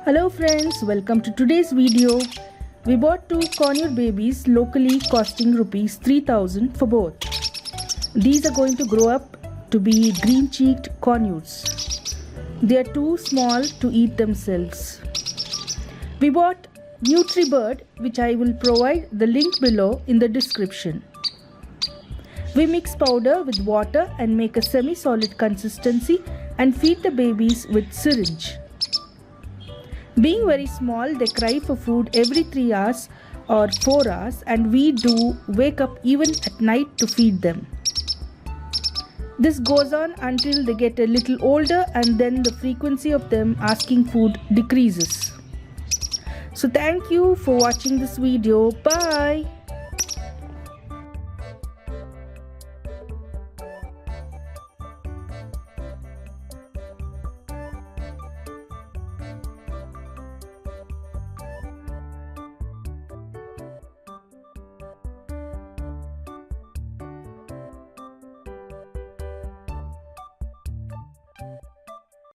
Hello friends, welcome to today's video. We bought two Conure babies locally costing rupees 3000 for both. These are going to grow up to be green-cheeked conures. They are too small to eat themselves. We bought NutriBird, which I will provide the link below in the description. We mix powder with water and make a semi-solid consistency and feed the babies with syringe. Being very small, they cry for food every 3 hours or 4 hours, and we do wake up even at night to feed them. This goes on until they get a little older, and then the frequency of them asking food decreases. So thank you for watching this video. Bye.